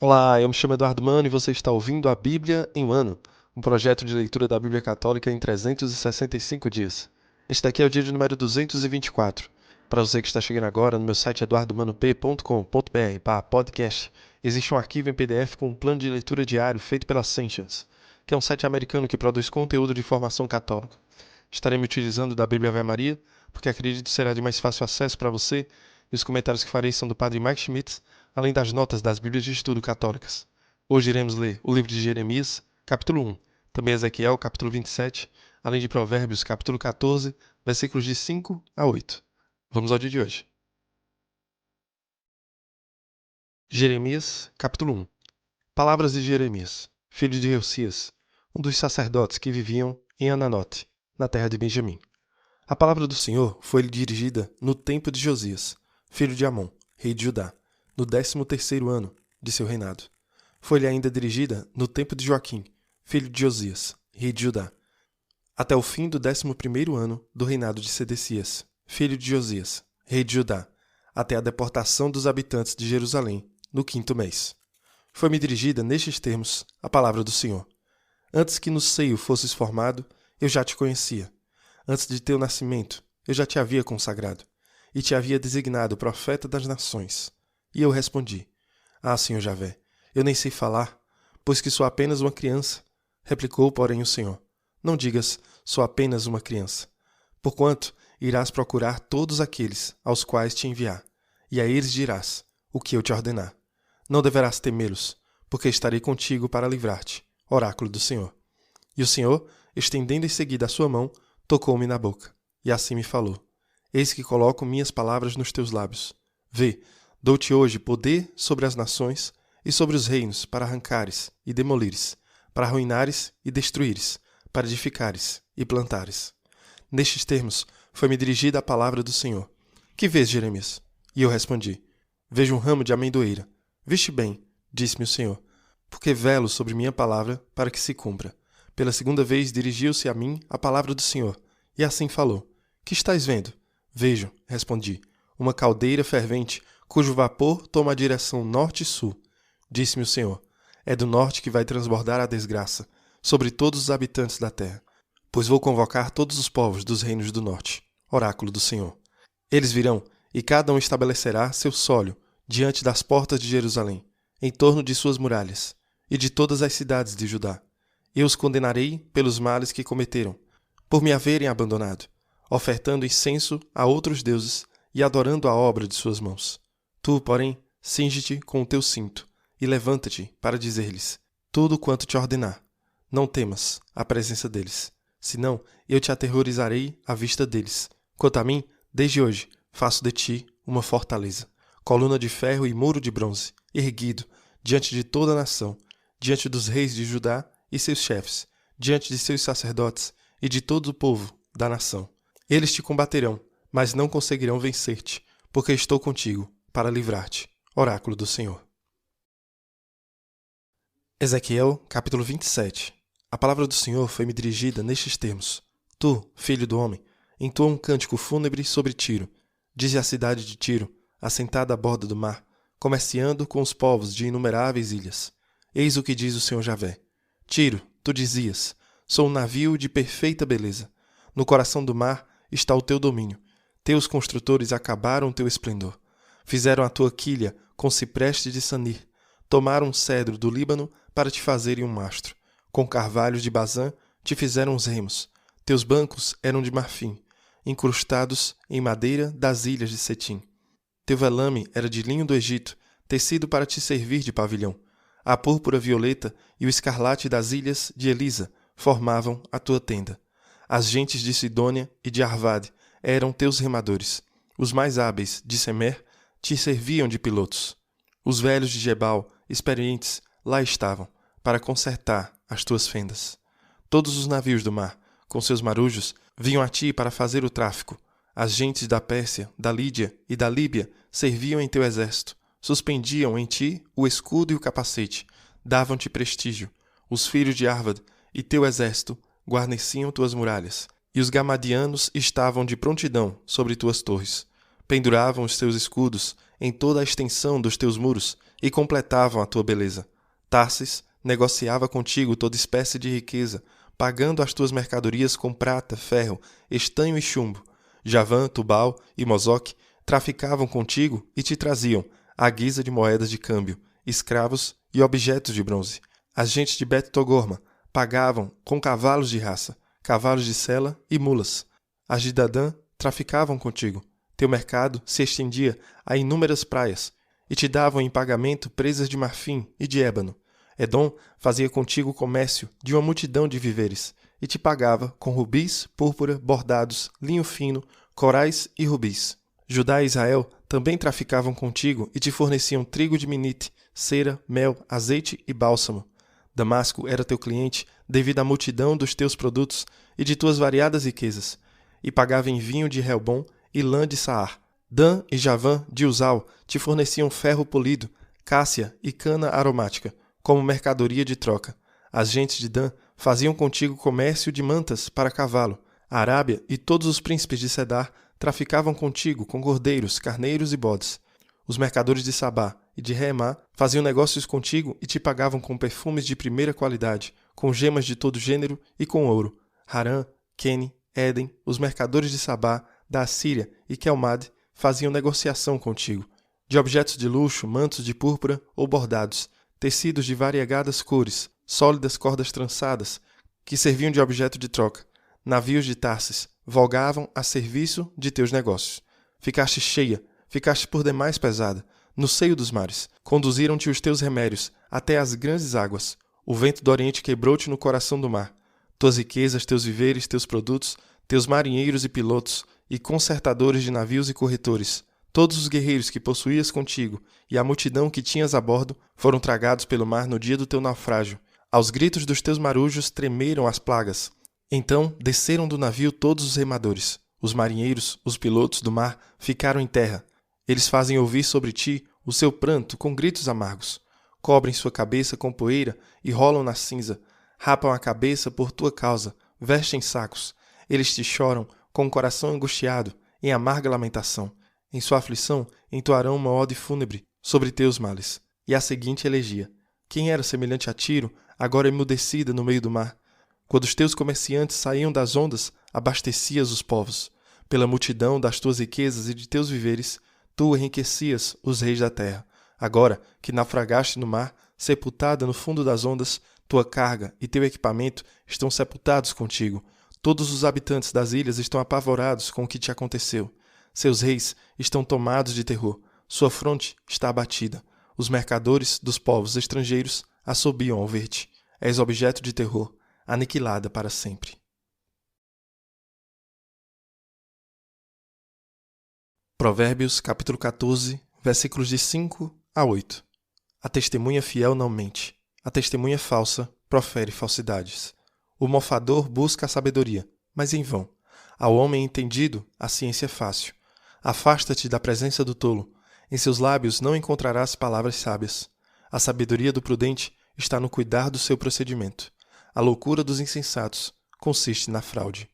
Olá, eu me chamo Eduardo Mano e você está ouvindo a Bíblia em um ano, um projeto de leitura da Bíblia Católica em 365 dias. Este daqui é o dia de número 224. Para você que está chegando agora, no meu site eduardomanop.com.br/podcast, existe um arquivo em PDF com um plano de leitura diário feito pela Sentience, que é um site americano que produz conteúdo de formação católica. Estarei me utilizando da Bíblia Ave Maria, porque acredito que será de mais fácil acesso para você, e os comentários que farei são do Padre Mike Schmitz, além das notas das Bíblias de Estudo Católicas. Hoje iremos ler o livro de Jeremias, capítulo 1, também Ezequiel, capítulo 27, além de Provérbios, capítulo 14, versículos de 5 a 8. Vamos ao dia de hoje. Jeremias, capítulo 1. Palavras de Jeremias, filho de Reucias, um dos sacerdotes que viviam em Ananote, na terra de Benjamim. A palavra do Senhor foi-lhe dirigida no tempo de Josias, filho de Amon, rei de Judá, no 13º ano de seu reinado. Foi-lhe ainda dirigida no tempo de Joaquim, filho de Josias, rei de Judá, até o fim do 11º ano do reinado de Sedecias, filho de Josias, rei de Judá, até a deportação dos habitantes de Jerusalém, no 5º mês. Foi-me dirigida nestes termos a palavra do Senhor. Antes que no seio fosses formado, eu já te conhecia. Antes de teu nascimento, eu já te havia consagrado, e te havia designado profeta das nações. E eu respondi: Ah, Senhor Javé, eu nem sei falar, pois que sou apenas uma criança. Replicou, porém, o Senhor: Não digas, sou apenas uma criança. Porquanto irás procurar todos aqueles aos quais te enviar, e a eles dirás o que eu te ordenar. Não deverás temê-los, porque estarei contigo para livrar-te. Oráculo do Senhor. E o Senhor, estendendo em seguida a sua mão, tocou-me na boca, e assim me falou: Eis que coloco minhas palavras nos teus lábios. Vê, dou-te hoje poder sobre as nações e sobre os reinos para arrancares e demolires, para arruinares e destruíres, para edificares e plantares. Nestes termos foi-me dirigida a palavra do Senhor. Que vês, Jeremias? E eu respondi: Vejo um ramo de amendoeira. Viste bem, disse-me o Senhor, porque velo sobre minha palavra para que se cumpra. Pela segunda vez dirigiu-se a mim a palavra do Senhor, e assim falou: Que estás vendo? Vejo, respondi, uma caldeira fervente, cujo vapor toma a direção norte e sul. Disse-me o Senhor: É do norte que vai transbordar a desgraça sobre todos os habitantes da terra, pois vou convocar todos os povos dos reinos do norte. Oráculo do Senhor. Eles virão, e cada um estabelecerá seu sólio diante das portas de Jerusalém, em torno de suas muralhas, e de todas as cidades de Judá. Eu os condenarei pelos males que cometeram, por me haverem abandonado, ofertando incenso a outros deuses e adorando a obra de suas mãos. Tu, porém, cinge-te com o teu cinto e levanta-te para dizer-lhes tudo quanto te ordenar. Não temas a presença deles, senão eu te aterrorizarei à vista deles. Quanto a mim, desde hoje faço de ti uma fortaleza, coluna de ferro e muro de bronze, erguido diante de toda a nação, diante dos reis de Judá e seus chefes, diante de seus sacerdotes e de todo o povo da nação. Eles te combaterão, mas não conseguirão vencer-te, porque estou contigo para livrar-te. Oráculo do Senhor. Ezequiel, capítulo 27. A palavra do Senhor foi-me dirigida nestes termos: Tu, filho do homem, entoa um cântico fúnebre sobre Tiro. Dize à cidade de Tiro, assentada à borda do mar, comerciando com os povos de inumeráveis ilhas. Eis o que diz o Senhor Javé: Tiro, tu dizias: Sou um navio de perfeita beleza. No coração do mar está o teu domínio. Teus construtores acabaram teu esplendor. Fizeram a tua quilha com cipreste de Sanir. Tomaram um cedro do Líbano para te fazerem um mastro. Com carvalhos de Bazã te fizeram os remos. Teus bancos eram de marfim, incrustados em madeira das ilhas de Setim. Teu velame era de linho do Egito, tecido para te servir de pavilhão. A púrpura violeta e o escarlate das ilhas de Elisa formavam a tua tenda. As gentes de Sidônia e de Arvade eram teus remadores. Os mais hábeis de Semer te serviam de pilotos. Os velhos de Gebal, experientes, lá estavam, para consertar as tuas fendas. Todos os navios do mar, com seus marujos, vinham a ti para fazer o tráfico. As gentes da Pérsia, da Lídia e da Líbia serviam em teu exército. Suspendiam em ti o escudo e o capacete, davam-te prestígio. Os filhos de Arvad e teu exército guarneciam tuas muralhas, e os gamadianos estavam de prontidão sobre tuas torres. Penduravam os teus escudos em toda a extensão dos teus muros e completavam a tua beleza. Tarsis negociava contigo toda espécie de riqueza, pagando as tuas mercadorias com prata, ferro, estanho e chumbo. Javã, Tubal e Mosoque traficavam contigo e te traziam, à guisa de moedas de câmbio, escravos e objetos de bronze. As gentes de Bet-Togorma pagavam com cavalos de raça, cavalos de sela e mulas. As de Dadã traficavam contigo. Teu mercado se estendia a inúmeras praias, e te davam em pagamento presas de marfim e de ébano. Edom fazia contigo comércio de uma multidão de víveres, e te pagava com rubis, púrpura, bordados, linho fino, corais e rubis. Judá e Israel também traficavam contigo e te forneciam trigo de Minite, cera, mel, azeite e bálsamo. Damasco era teu cliente devido à multidão dos teus produtos e de tuas variadas riquezas, e pagava em vinho de Helbom e lã de Saar. Dan e Javã de Uzal te forneciam ferro polido, cássia e cana aromática, como mercadoria de troca. As gentes de Dan faziam contigo comércio de mantas para cavalo. A Arábia e todos os príncipes de Cedar traficavam contigo com cordeiros, carneiros e bodes. Os mercadores de Sabá e de Reemá faziam negócios contigo e te pagavam com perfumes de primeira qualidade, com gemas de todo gênero e com ouro. Harã, Quene, Éden, os mercadores de Sabá, da Assíria e Quelmade faziam negociação contigo. De objetos de luxo, mantos de púrpura ou bordados, tecidos de variegadas cores, sólidas cordas trançadas, que serviam de objeto de troca. Navios de Tarsis vogavam a serviço de teus negócios. Ficaste cheia, ficaste por demais pesada, no seio dos mares. Conduziram-te os teus remédios até as grandes águas. O vento do Oriente quebrou-te no coração do mar. Tuas riquezas, teus viveres, teus produtos, teus marinheiros e pilotos, e consertadores de navios e corretores, todos os guerreiros que possuías contigo e a multidão que tinhas a bordo foram tragados pelo mar no dia do teu naufrágio. Aos gritos dos teus marujos tremeram as plagas. Então desceram do navio todos os remadores. Os marinheiros, os pilotos do mar, ficaram em terra. Eles fazem ouvir sobre ti o seu pranto com gritos amargos. Cobrem sua cabeça com poeira e rolam na cinza. Rapam a cabeça por tua causa, vestem sacos. Eles te choram com o coração angustiado, em amarga lamentação. Em sua aflição, entoarão uma ode fúnebre sobre teus males. E a seguinte elegia: quem era semelhante a Tiro, agora emudecida no meio do mar? Quando os teus comerciantes saíam das ondas, abastecias os povos. Pela multidão das tuas riquezas e de teus viveres, tu enriquecias os reis da terra. Agora que naufragaste no mar, sepultada no fundo das ondas, tua carga e teu equipamento estão sepultados contigo. Todos os habitantes das ilhas estão apavorados com o que te aconteceu. Seus reis estão tomados de terror. Sua fronte está abatida. Os mercadores dos povos estrangeiros assobiam ao ver-te. És objeto de terror, aniquilada para sempre. Provérbios, capítulo 14, versículos de 5 a 8. A testemunha fiel não mente. A testemunha falsa profere falsidades. O mofador busca a sabedoria, mas em vão. Ao homem entendido, a ciência é fácil. Afasta-te da presença do tolo. Em seus lábios não encontrarás palavras sábias. A sabedoria do prudente está no cuidar do seu procedimento. A loucura dos insensatos consiste na fraude.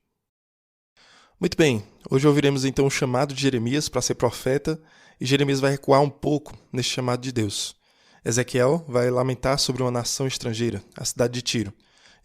Muito bem, hoje ouviremos então o chamado de Jeremias para ser profeta, e Jeremias vai recuar um pouco neste chamado de Deus. Ezequiel vai lamentar sobre uma nação estrangeira, a cidade de Tiro.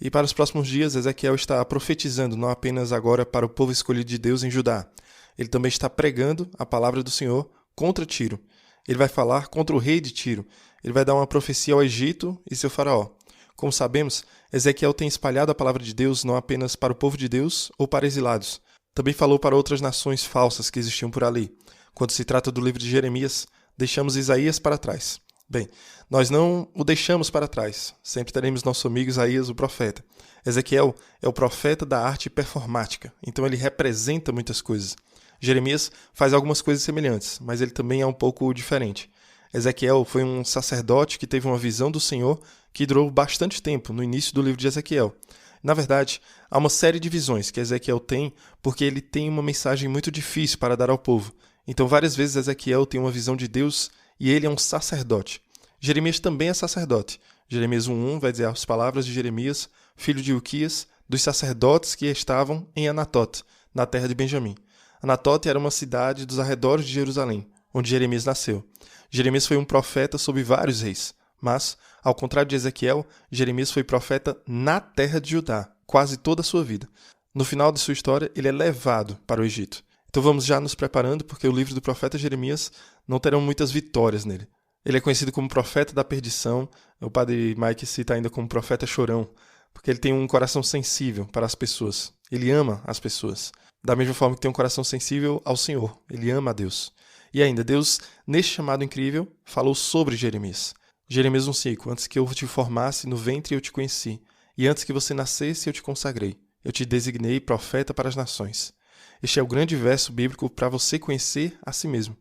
E para os próximos dias, Ezequiel está profetizando não apenas agora para o povo escolhido de Deus em Judá. Ele também está pregando a palavra do Senhor contra Tiro. Ele vai falar contra o rei de Tiro. Ele vai dar uma profecia ao Egito e seu faraó. Como sabemos, Ezequiel tem espalhado a palavra de Deus não apenas para o povo de Deus ou para exilados. Também falou para outras nações falsas que existiam por ali. Quando se trata do livro de Jeremias, deixamos Isaías para trás. Bem, nós não o deixamos para trás. Sempre teremos nosso amigo Isaías, o profeta. Ezequiel é o profeta da arte performática, então ele representa muitas coisas. Jeremias faz algumas coisas semelhantes, mas ele também é um pouco diferente. Ezequiel foi um sacerdote que teve uma visão do Senhor que durou bastante tempo no início do livro de Ezequiel. Na verdade, há uma série de visões que Ezequiel tem porque ele tem uma mensagem muito difícil para dar ao povo. Então, várias vezes Ezequiel tem uma visão de Deus e ele é um sacerdote. Jeremias também é sacerdote. Jeremias 1:1 vai dizer as palavras de Jeremias, filho de Ilquias, dos sacerdotes que estavam em Anatote, na terra de Benjamim. Anatote era uma cidade dos arredores de Jerusalém, onde Jeremias nasceu. Jeremias foi um profeta sobre vários reis, mas, ao contrário de Ezequiel, Jeremias foi profeta na terra de Judá, quase toda a sua vida. No final de sua história, ele é levado para o Egito. Então vamos já nos preparando, porque o livro do profeta Jeremias não terão muitas vitórias nele. Ele é conhecido como profeta da perdição. O padre Mike cita ainda como profeta chorão, porque ele tem um coração sensível para as pessoas. Ele ama as pessoas. Da mesma forma que tem um coração sensível ao Senhor. Ele ama a Deus. E ainda, Deus, neste chamado incrível, falou sobre Jeremias. Jeremias 1,5: Antes que eu te formasse no ventre eu te conheci, e antes que você nascesse eu te consagrei. Eu te designei profeta para as nações. Este é o grande verso bíblico para você conhecer a si mesmo.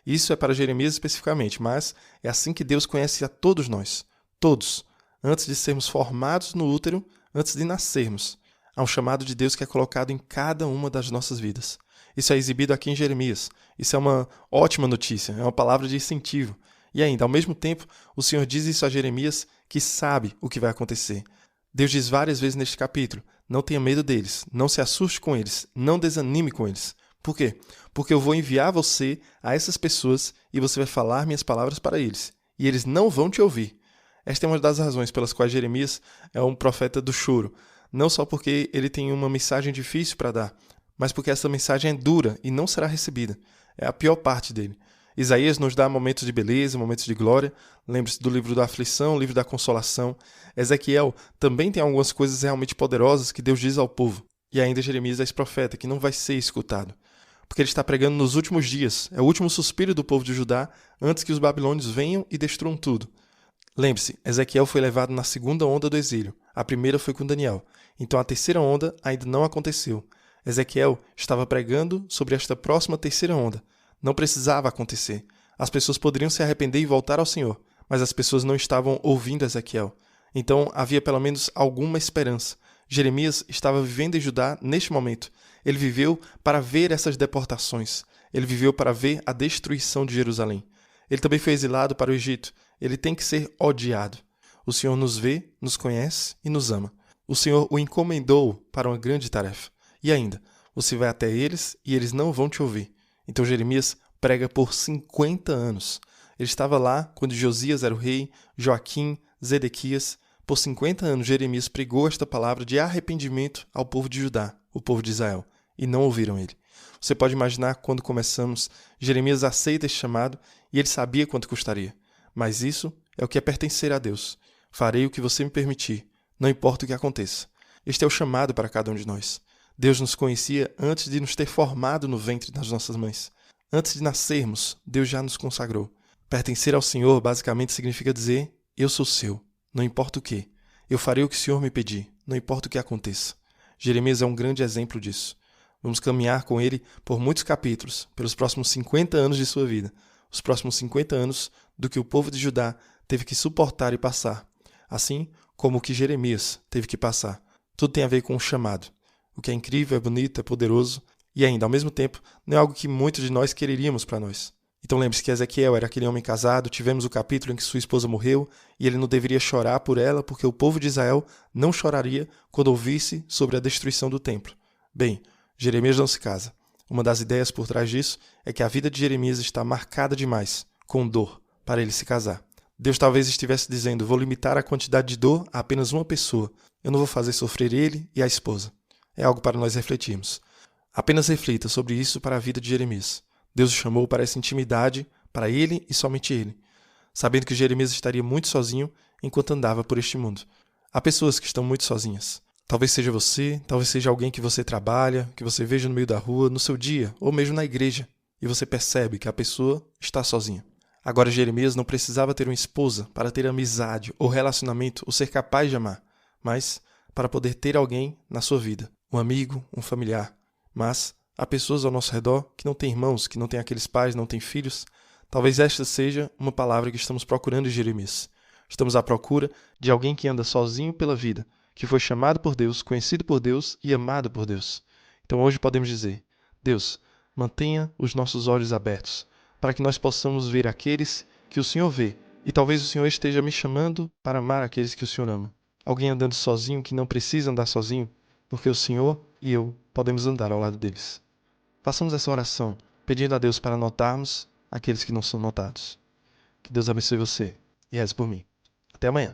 Isso é para Jeremias especificamente, mas é assim que Deus conhece a todos nós. Todos. Antes de sermos formados no útero, antes de nascermos. Há um chamado de Deus que é colocado em cada uma das nossas vidas. Isso é exibido aqui em Jeremias. Isso é uma ótima notícia, é uma palavra de incentivo. E ainda, ao mesmo tempo, o Senhor diz isso a Jeremias, que sabe o que vai acontecer. Deus diz várias vezes neste capítulo: não tenha medo deles, não se assuste com eles, não desanime com eles. Por quê? Porque eu vou enviar você a essas pessoas e você vai falar minhas palavras para eles. E eles não vão te ouvir. Esta é uma das razões pelas quais Jeremias é um profeta do choro. Não só porque ele tem uma mensagem difícil para dar, mas porque essa mensagem é dura e não será recebida. É a pior parte dele. Isaías nos dá momentos de beleza, momentos de glória. Lembre-se do livro da aflição, livro da consolação. Ezequiel também tem algumas coisas realmente poderosas que Deus diz ao povo. E ainda Jeremias é esse profeta que não vai ser escutado. Porque ele está pregando nos últimos dias. É o último suspiro do povo de Judá antes que os babilônios venham e destruam tudo. Lembre-se, Ezequiel foi levado na segunda onda do exílio. A primeira foi com Daniel. Então a terceira onda ainda não aconteceu. Ezequiel estava pregando sobre esta próxima terceira onda. Não precisava acontecer. As pessoas poderiam se arrepender e voltar ao Senhor, mas as pessoas não estavam ouvindo Ezequiel. Então havia pelo menos alguma esperança. Jeremias estava vivendo em Judá neste momento. Ele viveu para ver essas deportações. Ele viveu para ver a destruição de Jerusalém. Ele também foi exilado para o Egito. Ele tem que ser odiado. O Senhor nos vê, nos conhece e nos ama. O Senhor o encomendou para uma grande tarefa. E ainda, você vai até eles e eles não vão te ouvir. Então Jeremias prega por 50 anos. Ele estava lá quando Josias era o rei, Joaquim, Zedequias. Por 50 anos Jeremias pregou esta palavra de arrependimento ao povo de Judá, o povo de Israel, e não ouviram ele. Você pode imaginar quando começamos, Jeremias aceita este chamado e ele sabia quanto custaria. Mas isso é o que é pertencer a Deus. Farei o que você me permitir, não importa o que aconteça. Este é o chamado para cada um de nós. Deus nos conhecia antes de nos ter formado no ventre das nossas mães. Antes de nascermos, Deus já nos consagrou. Pertencer ao Senhor basicamente significa dizer: eu sou seu, não importa o que. Eu farei o que o Senhor me pedir, não importa o que aconteça. Jeremias é um grande exemplo disso. Vamos caminhar com ele por muitos capítulos, pelos próximos 50 anos de sua vida. Os próximos 50 anos do que o povo de Judá teve que suportar e passar. Assim como o que Jeremias teve que passar. Tudo tem a ver com o chamado. O que é incrível, é bonito, é poderoso e ainda, ao mesmo tempo, não é algo que muitos de nós quereríamos para nós. Então lembre-se que Ezequiel era aquele homem casado, tivemos o capítulo em que sua esposa morreu e ele não deveria chorar por ela porque o povo de Israel não choraria quando ouvisse sobre a destruição do templo. Bem, Jeremias não se casa. Uma das ideias por trás disso é que a vida de Jeremias está marcada demais, com dor, para ele se casar. Deus talvez estivesse dizendo: vou limitar a quantidade de dor a apenas uma pessoa. Eu não vou fazer sofrer ele e a esposa. É algo para nós refletirmos. Apenas reflita sobre isso para a vida de Jeremias. Deus o chamou para essa intimidade, para ele e somente ele, sabendo que Jeremias estaria muito sozinho enquanto andava por este mundo. Há pessoas que estão muito sozinhas. Talvez seja você, talvez seja alguém que você trabalha, que você veja no meio da rua, no seu dia, ou mesmo na igreja, e você percebe que a pessoa está sozinha. Agora Jeremias não precisava ter uma esposa para ter amizade ou relacionamento ou ser capaz de amar, mas para poder ter alguém na sua vida, um amigo, um familiar. Mas há pessoas ao nosso redor que não têm irmãos, que não têm aqueles pais, não têm filhos. Talvez esta seja uma palavra que estamos procurando em Jeremias. Estamos à procura de alguém que anda sozinho pela vida, que foi chamado por Deus, conhecido por Deus e amado por Deus. Então hoje podemos dizer: Deus, mantenha os nossos olhos abertos, para que nós possamos ver aqueles que o Senhor vê. E talvez o Senhor esteja me chamando para amar aqueles que o Senhor ama. Alguém andando sozinho que não precisa andar sozinho, porque o Senhor e eu podemos andar ao lado deles. Façamos essa oração, pedindo a Deus para anotarmos aqueles que não são notados. Que Deus abençoe você e reze por mim. Até amanhã.